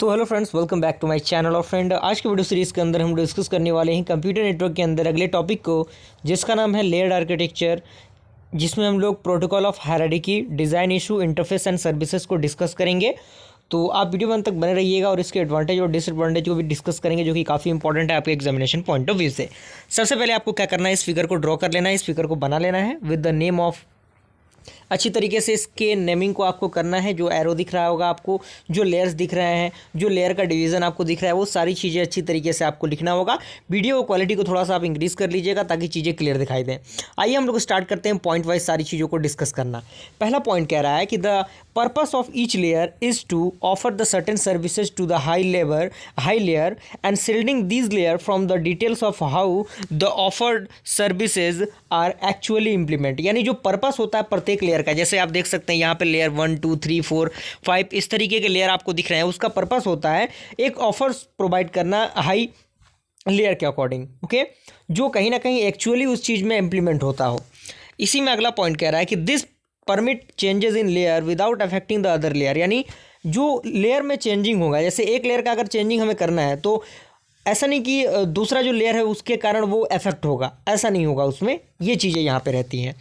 तो hello friends, welcome back to my channel. और friend, आज के वीडियो सीरीज़ के अंदर हम डिस्कस करने वाले हैं कंप्यूटर नेटवर्क के अंदर अगले टॉपिक को, जिसका नाम है लेयर्ड आर्किटेक्चर, जिसमें हम लोग protocol of hierarchy, design issue, interface and services को डिस्कस करेंगे। तो आप वीडियो में अंत तक बने रहिएगा और इसके एडवांटेज और डिसएडवांटेज को भी डिस्कस करेंगे, जो कि काफ़ी इंपॉर्टेंट है आपके एग्जामिनेशन पॉइंट ऑफ व्यू से। सबसे पहले आपको क्या करना है, इस फिगर को ड्रॉ कर लेना है, इस फिगर को बना लेना है विद द नेम ऑफ, अच्छी तरीके से इसके नेमिंग को आपको करना है। जो एरो दिख रहा होगा आपको, जो लेयर्स दिख रहे हैं, जो लेयर का डिवीज़न आपको दिख रहा है, वो सारी चीज़ें अच्छी तरीके से आपको लिखना होगा। वीडियो क्वालिटी को थोड़ा सा आप इंक्रीज कर लीजिएगा ताकि चीज़ें क्लियर दिखाई दें। आइए हम लोग स्टार्ट करते हैं पॉइंट वाइज सारी चीज़ों को डिस्कस करना। पहला पॉइंट कह रहा है कि the purpose of each layer is to offer the certain services to the high layer and shielding these layer from the details of how the offered services are actually implement. यानी जो purpose होता है प्रत्येक layer का, जैसे आप देख सकते हैं यहाँ पे लेयर 1 2 3 4 5 इस तरीके के लेयर आपको दिख रहे हैं। उसका पर्पस होता है एक ऑफर्स प्रोवाइड करना हाई लेयर के अकॉर्डिंग, ओके, जो कहीं ना कहीं एक्चुअली उस चीज़ में इम्प्लीमेंट होता हो। इसी में अगला पॉइंट कह रहा है कि this permit changes in layer without affecting the other layer. यानी जो लेयर में चेंजिंग होगा, जैसे एक लेयर का अगर चेंजिंग हमें करना है तो ऐसा नहीं कि दूसरा जो लेयर है उसके कारण वो अफेक्ट होगा, ऐसा नहीं होगा उसमें। ये चीज़ें यहाँ पे रहती हैं।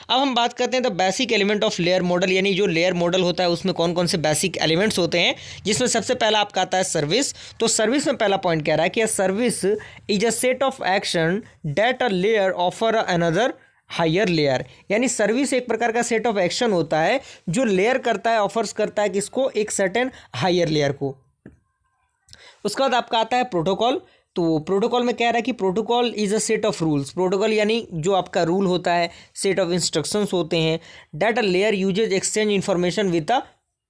अब हम बात करते हैं the basic element of layer model, यानी जो लेयर मॉडल होता है उसमें कौन कौन से बेसिक एलिमेंट्स होते हैं, जिसमें सबसे पहला आपका आता है सर्विस। तो सर्विस में पहला पॉइंट कह रहा है कि service is a set of action that a layer offer another higher layer. यानी सर्विस एक प्रकार का सेट ऑफ एक्शन होता है जो लेयर करता है, ऑफर्स करता है किसको, एक सर्टेन हायर लेयर को। उसके बाद आपका आता है प्रोटोकॉल। तो प्रोटोकॉल में कह रहा है कि protocol is a set of rules. Protocol यानी जो आपका रूल होता है, सेट ऑफ इंस्ट्रक्शंस होते हैं that a layer uses exchange information with a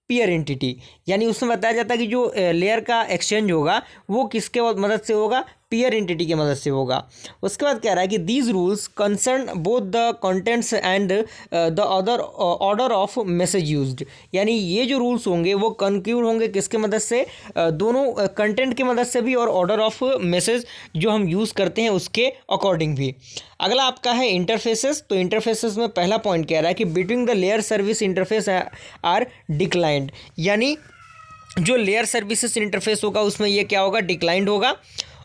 peer entity. यानी उसमें बताया जाता है कि जो लेयर का एक्सचेंज होगा वो किसके मदद से होगा, पीयर एंटिटी की मदद से होगा। उसके बाद कह रहा है कि these rules concern both the contents and the other order of message used. यानी ये जो रूल्स होंगे वो कंक्लूड होंगे किसके मदद से, दोनों कंटेंट की मदद से भी और ऑर्डर ऑफ मैसेज जो हम यूज़ करते हैं उसके अकॉर्डिंग भी। अगला आपका है इंटरफेसेस। तो इंटरफेसेस में पहला पॉइंट कह रहा है कि between the layer service interface are declined. यानी जो लेयर सर्विसेज इंटरफेस होगा उसमें ये क्या होगा, डिक्लाइंड होगा।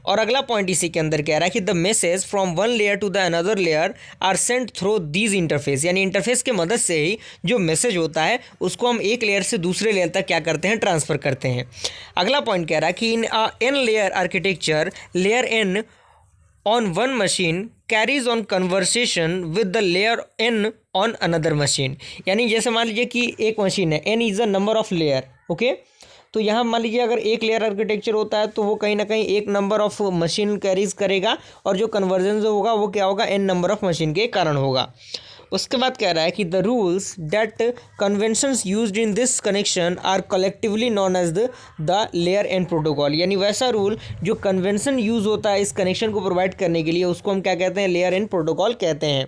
और अगला पॉइंट इसी के अंदर कह रहा है कि the message from one layer to the another layer are sent through these interface. यानी इंटरफेस के मदद से ही जो मैसेज होता है उसको हम एक लेयर से दूसरे लेयर तक क्या करते हैं, ट्रांसफ़र करते हैं। अगला पॉइंट कह रहा है कि in N layer architecture layer N on one machine carries on conversation with the layer N on another machine. यानी जैसे मान लीजिए कि एक मशीन है, N is a number of layer, okay. तो यहाँ मान लीजिए अगर एक लेयर आर्किटेक्चर होता है तो वो कहीं ना कहीं एक नंबर ऑफ मशीन कैरीज करेगा, और जो कन्वर्जन जो होगा वो क्या होगा, एन नंबर ऑफ मशीन के कारण होगा। उसके बाद कह रहा है कि the rules that conventions used in this connection are collectively known as the layer and protocol. यानी वैसा रूल जो कन्वेंशन यूज़ होता है इस कनेक्शन को प्रोवाइड करने के लिए उसको हम क्या कहते हैं, लेयर एंड प्रोटोकॉल कहते हैं।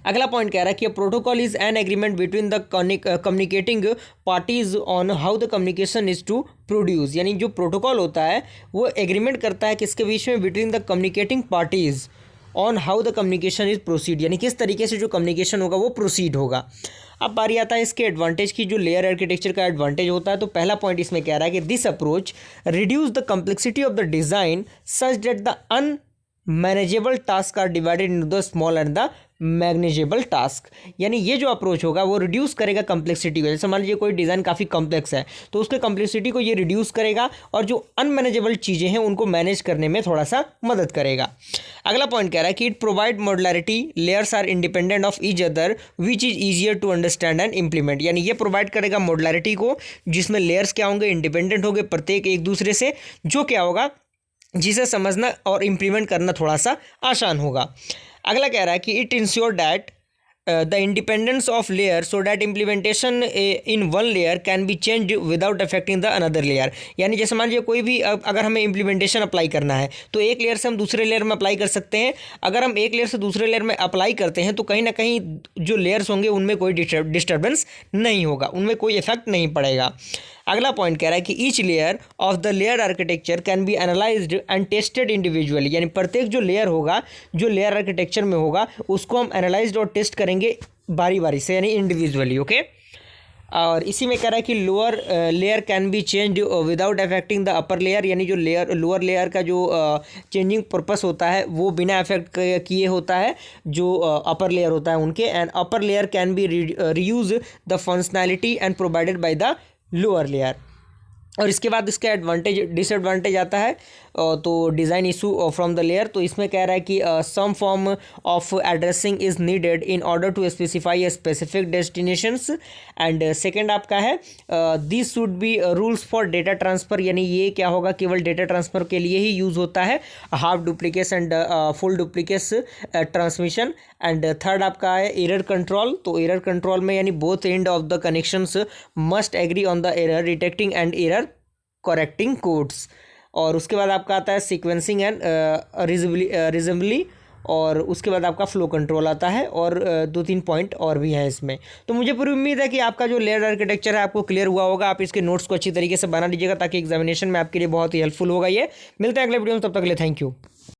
अगला पॉइंट कह रहा है कि protocol is an agreement between the communicating parties on how the communication is to produce. यानी जो प्रोटोकॉल होता है वो एग्रीमेंट करता है किसके बीच में, between the communicating parties on how the communication is proceed. यानी किस तरीके से जो कम्युनिकेशन होगा वो प्रोसीड होगा। अब बारी आता है इसके एडवांटेज की, जो लेयर आर्किटेक्चर का एडवांटेज होता है। तो पहला पॉइंट इसमें कह रहा है कि this approach reduce the complexity of the design such that the unmanageable task are divided into the small and the manageable task. यानी ये जो अप्रोच होगा वो रिड्यूस करेगा कम्प्लेक्सिटी को। जैसे मान लीजिए कोई डिज़ाइन काफ़ी कॉम्प्लेक्स है तो उसके कम्प्लेक्सिटी को ये रिड्यूस करेगा, और जो अनमैनेजेबल चीज़ें हैं उनको मैनेज करने में थोड़ा सा मदद करेगा। अगला पॉइंट कह रहा है कि it provide modularity, layers are independent of each other which is easier to understand and implement. यानी ये प्रोवाइड करेगा मॉडुलैरिटी को, जिसमें लेयर्स क्या होंगे, इंडिपेंडेंट होंगे प्रत्येक एक दूसरे से, जो क्या होगा, जिसे समझना और इम्प्लीमेंट करना थोड़ा सा आसान होगा। अगला कह रहा है कि it ensure that the independence of layer so that implementation in one layer can B change without affecting the another layer. यानी जैसे मान लीजिए कोई भी अगर हमें इम्प्लीमेंटेशन अप्लाई करना है तो एक लेयर से हम दूसरे लेयर में अप्लाई कर सकते हैं। अगर हम एक लेयर से दूसरे लेयर में अप्लाई करते हैं तो कहीं ना कहीं जो लेयर्स होंगे उनमें कोई डिस्टर्बेंस नहीं होगा, उनमें कोई इफेक्ट नहीं पड़ेगा। अगला पॉइंट कह रहा है कि each layer of the layer architecture can be analysed and tested individually. यानी प्रत्येक जो लेयर होगा, जो लेयर आर्किटेक्चर में होगा, उसको हम एनालाइज्ड और टेस्ट करेंगे बारी बारी से, यानी इंडिविजुअली, ओके। और इसी में कह रहा है कि lower layer can B change without affecting the upper layer, यानी जो लोअर लेयर का जो चेंजिंग पर्पस होता है वो बिना अफेक्ट किए होता है जो अपर लेयर होता है उनके। And upper layer can be reuse the functionality and provided by the lower layer. और इसके बाद इसका एडवांटेज डिसएडवांटेज आता है तो design issue from the layer. तो इसमें कह रहा है कि some form of addressing is needed in order to specify specific destinations. And second आपका है this should be rules for data transfer, यानी ये क्या होगा केवल डेटा ट्रांसफ़र के लिए ही यूज़ होता है, half duplicates and full duplicates transmission. And third आपका है एरर कंट्रोल। तो एरर कंट्रोल में यानी both end of the connections must agree on the error detecting and error correcting codes. और उसके बाद आपका आता है सीक्वेंसिंग एंड रिजम्बली, और उसके बाद आपका फ्लो कंट्रोल आता है, और 2-3 पॉइंट और भी हैं इसमें। तो मुझे पूरी उम्मीद है कि आपका जो लेयर आर्किटेक्चर है आपको क्लियर हुआ होगा। आप इसके नोट्स को अच्छी तरीके से बना लीजिएगा ताकि एग्जामिनेशन में आपके लिए बहुत ही हेल्पफुल होगा। ये मिलते हैं अगले वीडियो में, तब तक के लिए थैंक यू।